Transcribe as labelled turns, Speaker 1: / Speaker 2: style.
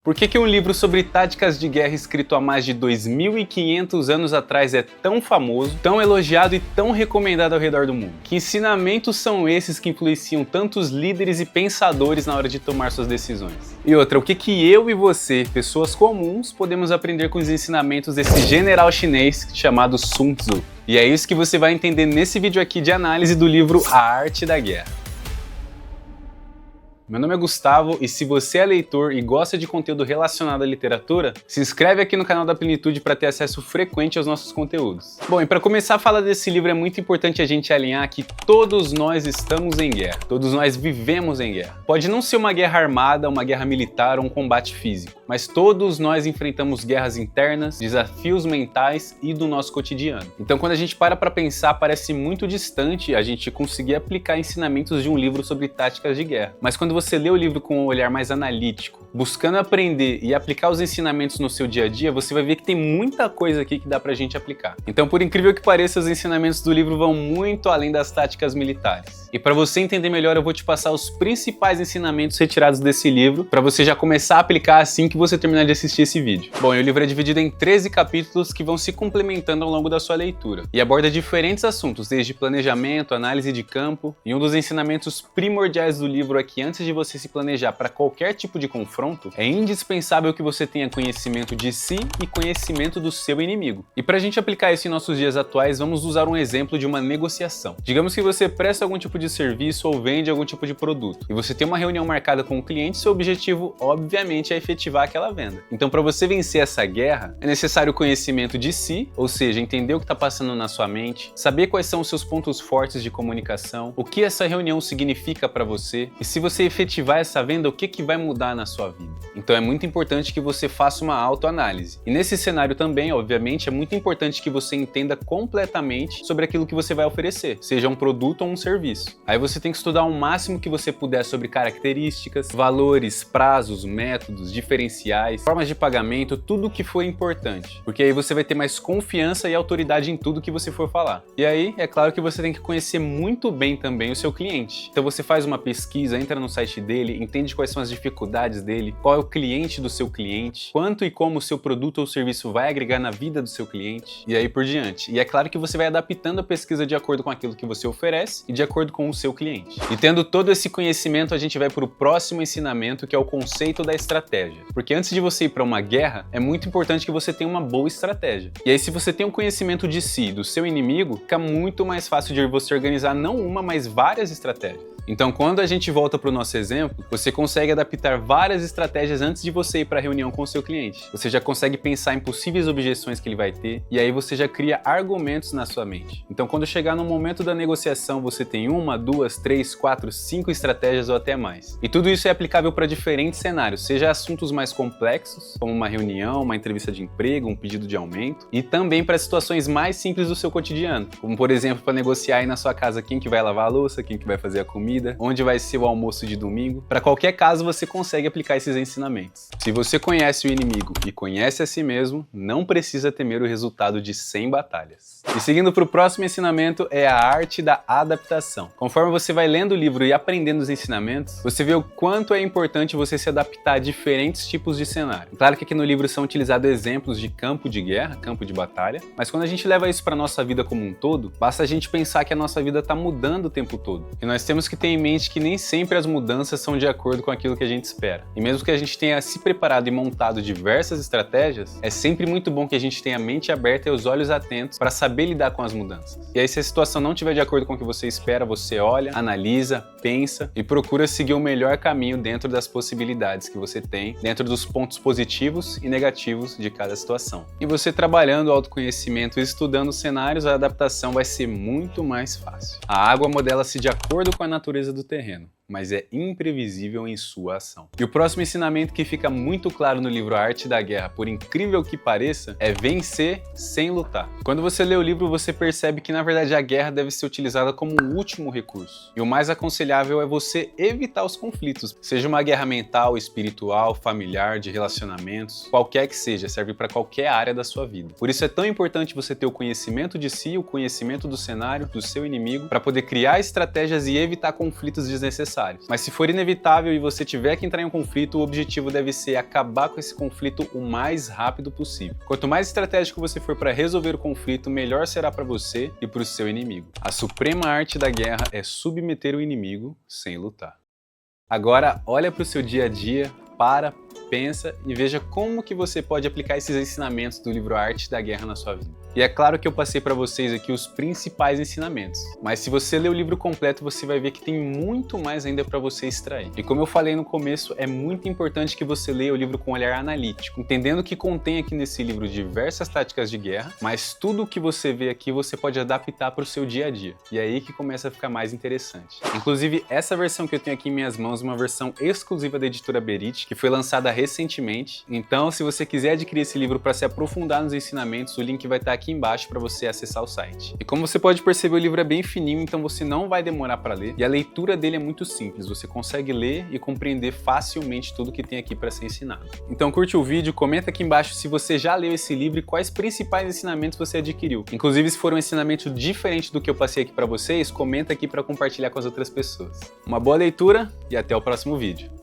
Speaker 1: Por que um livro sobre táticas de guerra escrito há mais de 2.500 anos atrás é tão famoso, tão elogiado e tão recomendado ao redor do mundo? Que ensinamentos são esses que influenciam tantos líderes e pensadores na hora de tomar suas decisões? E outra, o que eu e você, pessoas comuns, podemos aprender com os ensinamentos desse general chinês chamado Sun Tzu? E é isso que você vai entender nesse vídeo aqui de análise do livro A Arte da Guerra. Meu nome é Gustavo e se você é leitor e gosta de conteúdo relacionado à literatura, se inscreve aqui no canal da Plenitude para ter acesso frequente aos nossos conteúdos. Bom, e para começar a falar desse livro é muito importante a gente alinhar que todos nós estamos em guerra, todos nós vivemos em guerra. Pode não ser uma guerra armada, uma guerra militar ou um combate físico, mas todos nós enfrentamos guerras internas, desafios mentais e do nosso cotidiano. Então quando a gente para pensar, parece muito distante a gente conseguir aplicar ensinamentos de um livro sobre táticas de guerra. Mas quando você lê o livro com um olhar mais analítico, buscando aprender e aplicar os ensinamentos no seu dia a dia, você vai ver que tem muita coisa aqui que dá pra gente aplicar. Então, por incrível que pareça, os ensinamentos do livro vão muito além das táticas militares. E para você entender melhor, eu vou te passar os principais ensinamentos retirados desse livro, para você já começar a aplicar assim que você terminar de assistir esse vídeo. Bom, e o livro é dividido em 13 capítulos que vão se complementando ao longo da sua leitura, e aborda diferentes assuntos, desde planejamento, análise de campo, e um dos ensinamentos primordiais do livro é que antes de você se planejar para qualquer tipo de confronto, é indispensável que você tenha conhecimento de si e conhecimento do seu inimigo. E para a gente aplicar isso em nossos dias atuais, vamos usar um exemplo de uma negociação. Digamos que você presta algum tipo de serviço ou vende algum tipo de produto, e você tem uma reunião marcada com o cliente, seu objetivo, obviamente, é efetivar aquela venda. Então, para você vencer essa guerra, é necessário conhecimento de si, ou seja, entender o que está passando na sua mente, saber quais são os seus pontos fortes de comunicação, o que essa reunião significa para você, e se você efetivar essa venda, o que vai mudar na sua vida. Então é muito importante que você faça uma autoanálise. E nesse cenário também, obviamente, é muito importante que você entenda completamente sobre aquilo que você vai oferecer, seja um produto ou um serviço. Aí você tem que estudar o máximo que você puder sobre características, valores, prazos, métodos, diferenciais, formas de pagamento, tudo o que for importante. Porque aí você vai ter mais confiança e autoridade em tudo que você for falar. E aí, é claro que você tem que conhecer muito bem também o seu cliente. Então você faz uma pesquisa, entra no site dele, entende quais são as dificuldades dele, qual é o cliente do seu cliente, quanto e como o seu produto ou serviço vai agregar na vida do seu cliente, e aí por diante. E é claro que você vai adaptando a pesquisa de acordo com aquilo que você oferece e de acordo com o seu cliente. E tendo todo esse conhecimento, a gente vai para o próximo ensinamento, que é o conceito da estratégia. Porque antes de você ir para uma guerra, é muito importante que você tenha uma boa estratégia. E aí, se você tem um conhecimento de si e do seu inimigo, fica muito mais fácil de você organizar não uma, mas várias estratégias. Então, quando a gente volta para o nosso exemplo, você consegue adaptar várias estratégias antes de você ir para a reunião com o seu cliente. Você já consegue pensar em possíveis objeções que ele vai ter, e aí você já cria argumentos na sua mente. Então, quando chegar no momento da negociação, você tem 1, 2, 3, 4, 5 estratégias ou até mais. E tudo isso é aplicável para diferentes cenários, seja assuntos mais complexos, como uma reunião, uma entrevista de emprego, um pedido de aumento, e também para situações mais simples do seu cotidiano, como por exemplo, para negociar aí na sua casa quem que vai lavar a louça, quem que vai fazer a comida, onde vai ser o almoço de domingo. Para qualquer caso, você consegue aplicar esses ensinamentos. Se você conhece o inimigo e conhece a si mesmo, não precisa temer o resultado de 100 batalhas. E seguindo para o próximo ensinamento, é a arte da adaptação. Conforme você vai lendo o livro e aprendendo os ensinamentos, você vê o quanto é importante você se adaptar a diferentes tipos de cenário. Claro que aqui no livro são utilizados exemplos de campo de guerra, campo de batalha, mas quando a gente leva isso para nossa vida como um todo, basta a gente pensar que a nossa vida está mudando o tempo todo. E nós temos que ter em mente que nem sempre as mudanças são de acordo com aquilo que a gente espera. E mesmo que a gente tenha se preparado e montado diversas estratégias, é sempre muito bom que a gente tenha a mente aberta e os olhos atentos para saber lidar com as mudanças. E aí, se a situação não estiver de acordo com o que você espera, você olha, analisa, pensa e procura seguir o melhor caminho dentro das possibilidades que você tem, dentro dos pontos positivos e negativos de cada situação. E você trabalhando o autoconhecimento e estudando os cenários, a adaptação vai ser muito mais fácil. A água modela-se de acordo com a natureza do terreno, mas é imprevisível em sua ação. E o próximo ensinamento que fica muito claro no livro A Arte da Guerra, por incrível que pareça, é vencer sem lutar. Quando você lê o livro, você percebe que na verdade a guerra deve ser utilizada como um último recurso. E o mais aconselhável é você evitar os conflitos, seja uma guerra mental, espiritual, familiar, de relacionamentos, qualquer que seja, serve para qualquer área da sua vida. Por isso é tão importante você ter o conhecimento de si, o conhecimento do cenário, do seu inimigo, para poder criar estratégias e evitar conflitos desnecessários. necessários. Mas se for inevitável e você tiver que entrar em um conflito, o objetivo deve ser acabar com esse conflito o mais rápido possível. Quanto mais estratégico você for para resolver o conflito, melhor será para você e para o seu inimigo. A suprema arte da guerra é submeter o inimigo sem lutar. Agora, olha para o seu dia a dia, pensa e veja como que você pode aplicar esses ensinamentos do livro Arte da Guerra na sua vida. E é claro que eu passei para vocês aqui os principais ensinamentos, mas se você ler o livro completo, você vai ver que tem muito mais ainda para você extrair. E como eu falei no começo, é muito importante que você leia o livro com um olhar analítico, entendendo que contém aqui nesse livro diversas táticas de guerra, mas tudo o que você vê aqui você pode adaptar para o seu dia a dia. E é aí que começa a ficar mais interessante. Inclusive, essa versão que eu tenho aqui em minhas mãos é uma versão exclusiva da editora Berit, que foi lançada recentemente. Então, se você quiser adquirir esse livro para se aprofundar nos ensinamentos, o link vai estar aqui embaixo para você acessar o site. E como você pode perceber, o livro é bem fininho, então você não vai demorar para ler. E a leitura dele é muito simples, você consegue ler e compreender facilmente tudo que tem aqui para ser ensinado. Então curte o vídeo, comenta aqui embaixo se você já leu esse livro e quais principais ensinamentos você adquiriu. Inclusive, se for um ensinamento diferente do que eu passei aqui para vocês, comenta aqui para compartilhar com as outras pessoas. Uma boa leitura e até o próximo vídeo.